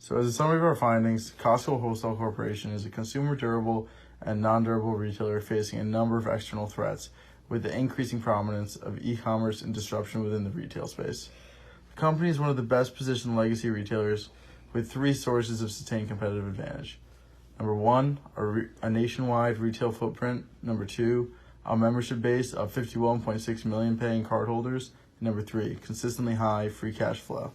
So as a summary of our findings, Costco Wholesale Corporation is a consumer durable and non-durable retailer facing a number of external threats with the increasing prominence of e-commerce and disruption within the retail space. The company is one of the best positioned legacy retailers with three sources of sustained competitive advantage. Number one, a nationwide retail footprint. Number two, a membership base of 51.6 million paying cardholders. And number three, consistently high free cash flow.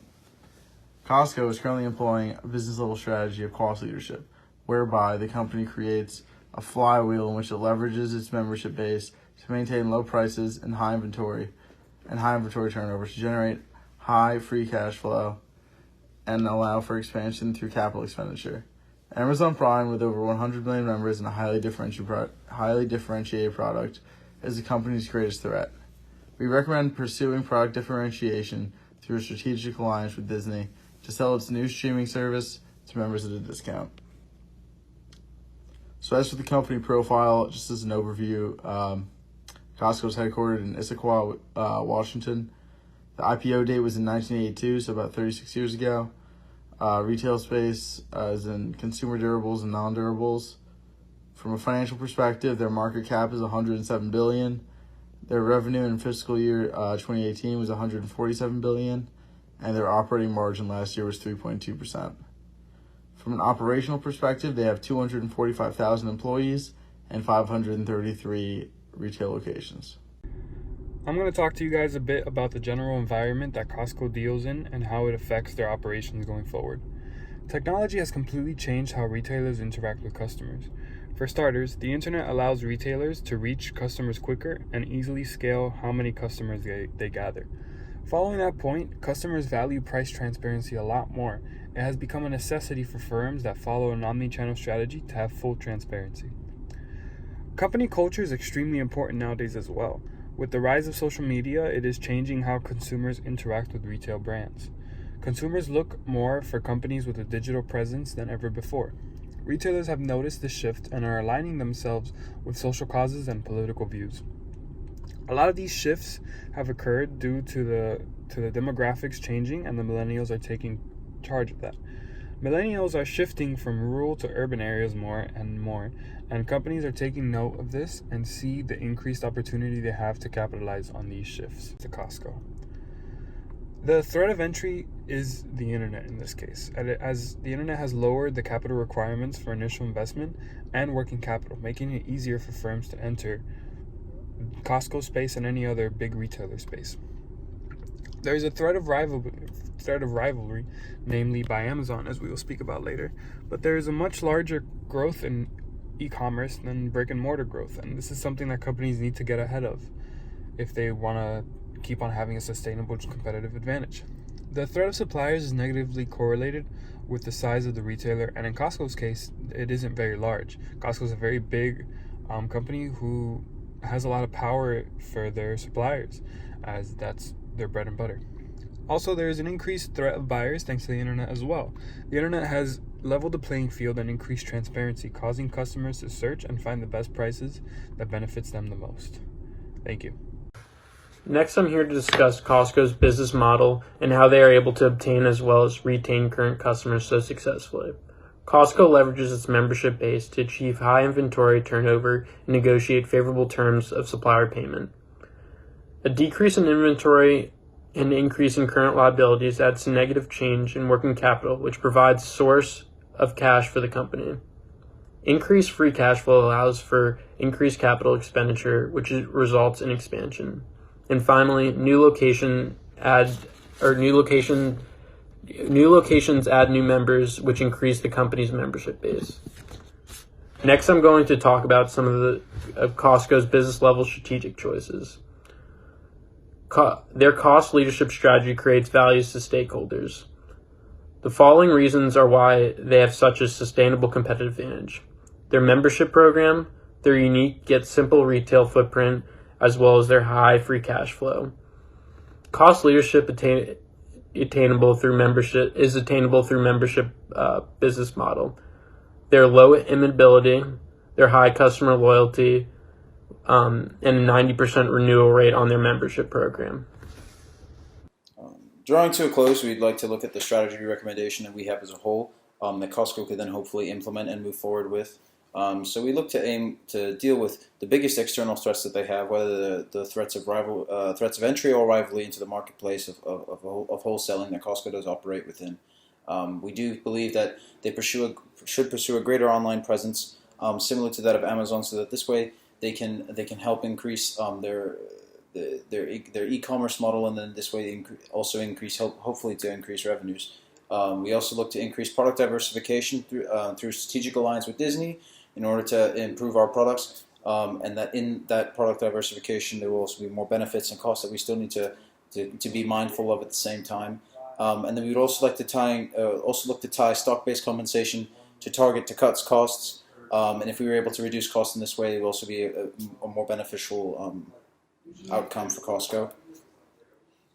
Costco is currently employing a business-level strategy of cost leadership, whereby the company creates a flywheel in which it leverages its membership base to maintain low prices and high inventory turnover to generate high free cash flow and allow for expansion through capital expenditure. Amazon Prime, with over 100 million members and a highly differentiated product, is the company's greatest threat. We recommend pursuing product differentiation through a strategic alliance with Disney to sell its new streaming service to members at a discount. So as for the company profile, just as an overview, Costco is headquartered in Issaquah, Washington. The IPO date was in 1982, so about 36 years ago. Retail space is in consumer durables and non-durables. From a financial perspective, their market cap is $107 billion. Their revenue in fiscal year 2018 was $147 billion, and their operating margin last year was 3.2%. From an operational perspective, they have 245,000 employees and 533 retail locations. I'm going to talk to you guys a bit about the general environment that Costco deals in and how it affects their operations going forward. Technology has completely changed how retailers interact with customers. For starters, the internet allows retailers to reach customers quicker and easily scale how many customers they gather. Following that point, customers value price transparency a lot more. It has become a necessity for firms that follow an omni-channel strategy to have full transparency. Company culture is extremely important nowadays as well. With the rise of social media, it is changing how consumers interact with retail brands. Consumers look more for companies with a digital presence than ever before. Retailers have noticed this shift and are aligning themselves with social causes and political views. A lot of these shifts have occurred due to the demographics changing, and the millennials are taking charge of that. Millennials are shifting from rural to urban areas more, and companies are taking note of this and see the increased opportunity they have to capitalize on these shifts to Costco. The threat of entry is the internet in this case, as the internet has lowered the capital requirements for initial investment and working capital, making it easier for firms to enter Costco space and any other big retailer space. There is a threat of rivalry, namely by Amazon, as we will speak about later, but there is a much larger growth in e-commerce than brick and mortar growth, and this is something that companies need to get ahead of if they want to keep on having a sustainable competitive advantage. The threat of suppliers is negatively correlated with the size of the retailer, and in Costco's case, it isn't very large. Costco is a very big company who has a lot of power for their suppliers, as that's their bread and butter. Also, there is an increased threat of buyers thanks to the internet as well. The internet has leveled the playing field and increased transparency, causing customers to search and find the best prices that benefits them the most. Thank you. Next, I'm here to discuss Costco's business model and how they are able to obtain as well as retain current customers so successfully. Costco leverages its membership base to achieve high inventory turnover and negotiate favorable terms of supplier payment. A decrease in inventory and increase in current liabilities adds to negative change in working capital, which provides a source of cash for the company. Increased free cash flow allows for increased capital expenditure, which results in expansion. And finally, new locations add new members, which increase the company's membership base. Next, I'm going to talk about some of Costco's business level strategic choices. Their cost leadership strategy creates values to stakeholders. The following reasons are why they have such a sustainable competitive advantage: their membership program, their unique yet simple retail footprint, as well as their high free cash flow. Cost leadership attainable through membership business model. Their low immutability, their high customer loyalty, and a 90% renewal rate on their membership program. Drawing to a close, we'd like to look at the strategy recommendation that we have as a whole. that Costco could then hopefully implement and move forward with. So we look to aim to deal with the biggest external threats that they have, whether the threats of threats of entry or rivalry into the marketplace of wholesaling that Costco does operate within. We do believe that they should pursue a greater online presence, similar to that of Amazon, so that this way they can help increase their e-commerce model, and then this way also hopefully to increase revenues. We also look to increase product diversification through strategic alliance with Disney in order to improve our products, and that in that product diversification there will also be more benefits and costs that we still need to be mindful of at the same time. And then we would also like to tie stock-based compensation to cut costs. And if we were able to reduce costs in this way, it would also be a more beneficial outcome for Costco.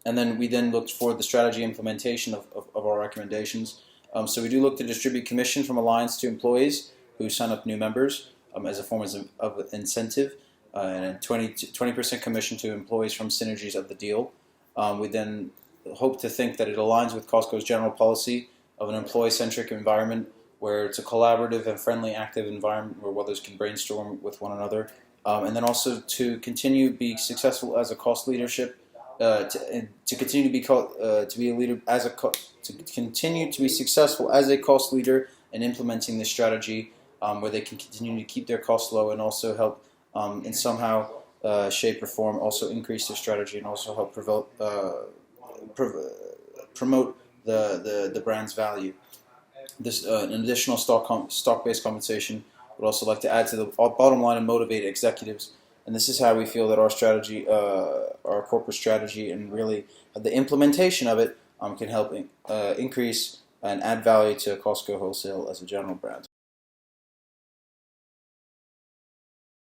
And then we looked for the strategy implementation of our recommendations. So we do look to distribute commission from Alliance to employees who sign up new members as a form of incentive, and a 20% commission to employees from synergies of the deal. We then hope to think that it aligns with Costco's general policy of an employee-centric environment where it's a collaborative and friendly, active environment where others can brainstorm with one another. And then also to continue to be successful as a cost leadership, to continue to be a leader to continue to be successful as a cost leader in implementing this strategy, where they can continue to keep their costs low and also help in somehow shape or form also increase their strategy and also help promote the brand's value. This an additional stock-based compensation would also like to add to the bottom line and motivate executives. And this is how we feel that our strategy, our corporate strategy, and really the implementation of it can help increase and add value to Costco Wholesale as a general brand.